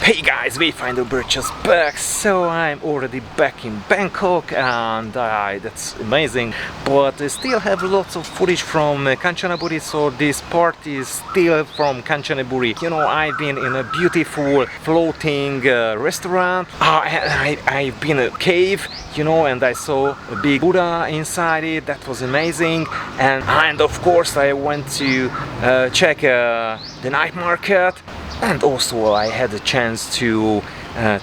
Hey guys, Wayfinder just back. So I'm already back in Bangkok and that's amazing. But I still have lots of footage from Kanchanaburi, so this part is still from Kanchanaburi. You know, I've been in a beautiful floating restaurant. I've been in a cave, you know, and I saw a big Buddha inside it. That was amazing. And of course I went to check the night market. And also I had a chance to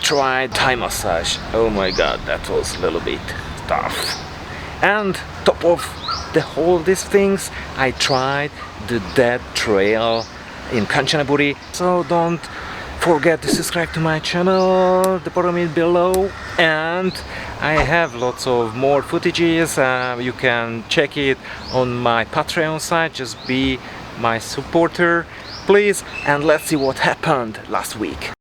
try Thai massage. Oh my god, that was a little bit tough. And top of these things, I tried the Dead Trail in Kanchanaburi. So don't forget to subscribe to my channel, the bottom is below. And I have lots of more footages. You can check it on my Patreon site. Just be my supporter, please, and let's see what happened last week.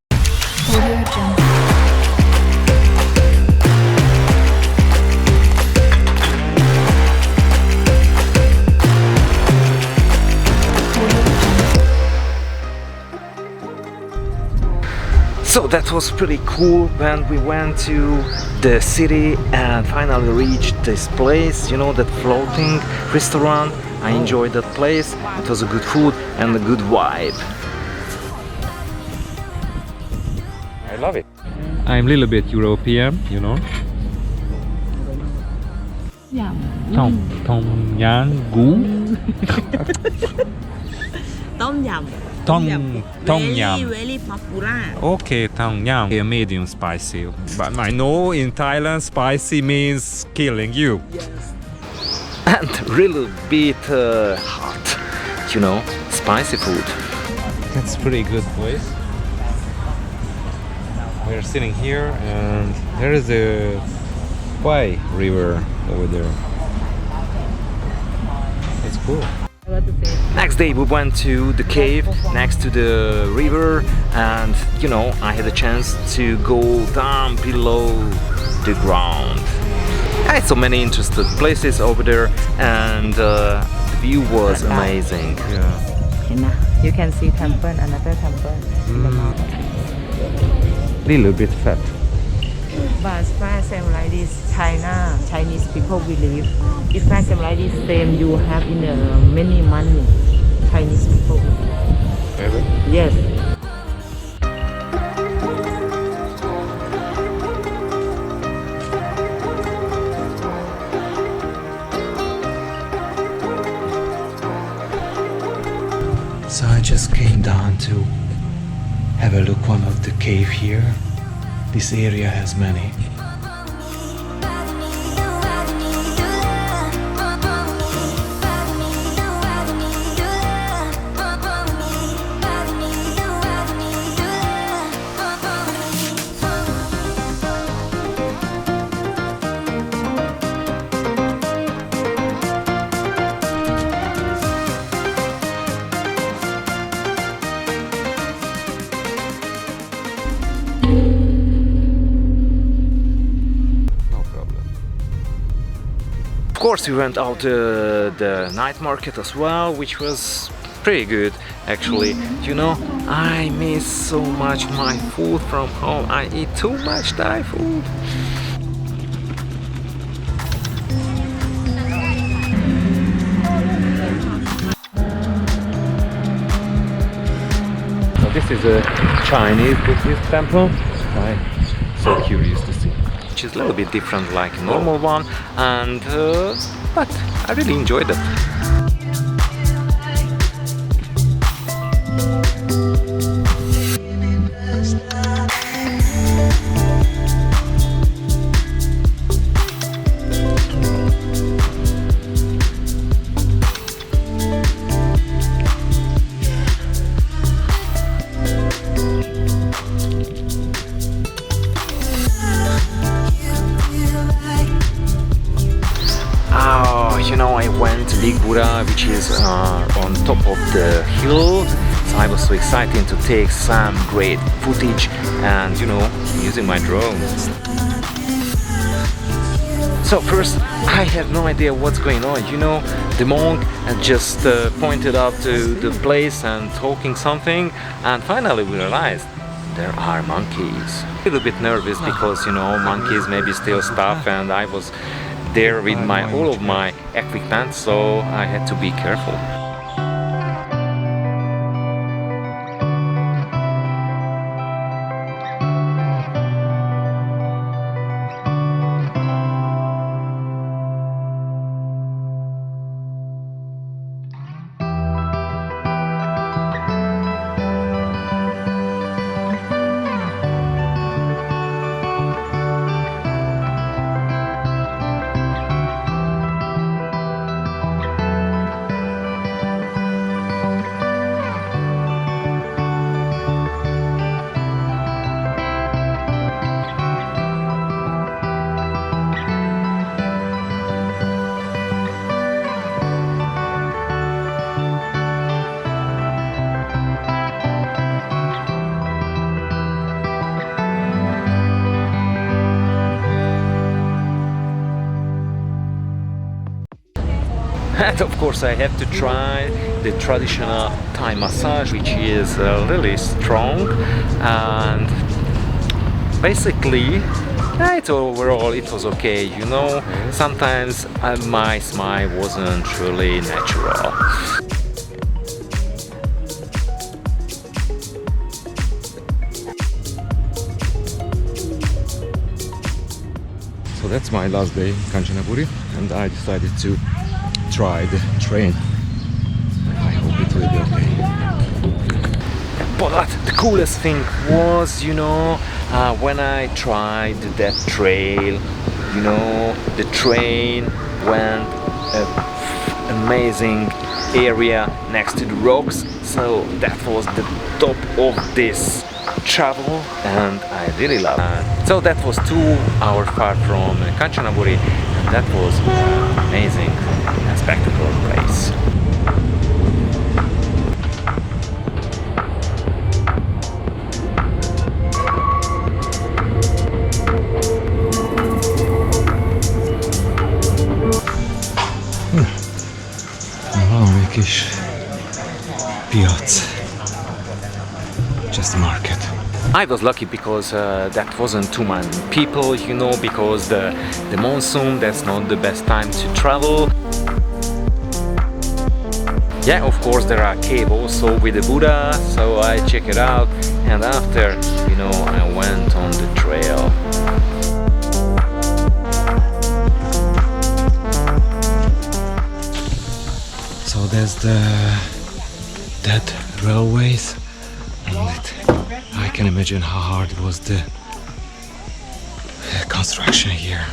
So that was pretty cool when we went to the city and finally reached this place, you know, that floating restaurant. I enjoyed that place. It was a good food and a good vibe. I love it. I'm a little bit European, you know. Tom yam gu. Tom yam. Very popular. Okay, tom yam. Medium spicy. But I know in Thailand spicy means killing you. Yes. And a little bit hot, you know, spicy food. That's pretty good place. We're sitting here and there is a Pai river over there. It's cool. Next day we went to the cave next to the river, and you know, I had a chance to go down below the ground. I had so many interesting places over there, and the view was amazing. Yeah. You can see temple, another temple in the mountain. Little bit fat. But as far as same like this, Chinese people believe. If far same like this, same you have in many money. Chinese people believe. Really? Yes. So I just came down to have a look one of the cave here. This area has many. Of course, we went out to the night market as well, which was pretty good actually. You know, I miss so much my food from home. I eat too much Thai food. So this is a Chinese Buddhist temple. I'm so curious to see. Which is a little bit different like a normal one, and but I really enjoyed it. You know, I went to Big Buddha, which is on top of the hill, so I was so excited to take some great footage and, you know, using my drone. So first, I have no idea what's going on, you know, the monk just pointed up to the place and talking something, and finally we realized there are monkeys. A little bit nervous because, you know, monkeys maybe steal stuff, and I was there with all of my equipment, so I had to be careful. And of course I have to try the traditional Thai massage, which is really strong, and basically overall it was okay, you know. Sometimes my smile wasn't really natural. So that's my last day in Kanchanaburi, and I decided to try the train. I hope it will be okay. But the coolest thing was, you know, when I tried that trail, you know, the train went amazing area next to the rocks, so that was the top of this travel, and I really loved it. So that was 2 hours far from Kanchanaburi, and that was amazing and spectacular place. Valami kis piac. Just a market. I was lucky because that wasn't too many people, you know, because the monsoon, that's not the best time to travel. Yeah, of course there are caves also with the Buddha, so I check it out, and after, you know, I went on the trail. So there's the dead railways, and I can imagine how hard it was the construction here.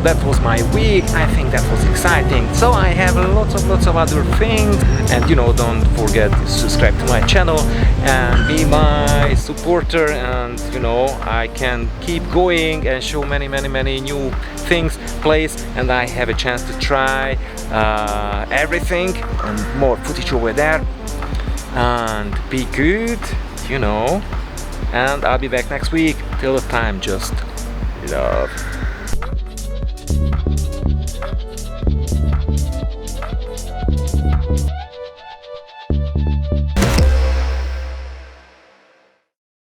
well, that was my week. I think that was exciting. So I have lots of other things, and you know, don't forget to subscribe to my channel and be my supporter, and you know, I can keep going and show many new things, place, and I have a chance to try everything and more footage over there. And be good, you know, and I'll be back next week. Till the time, just love.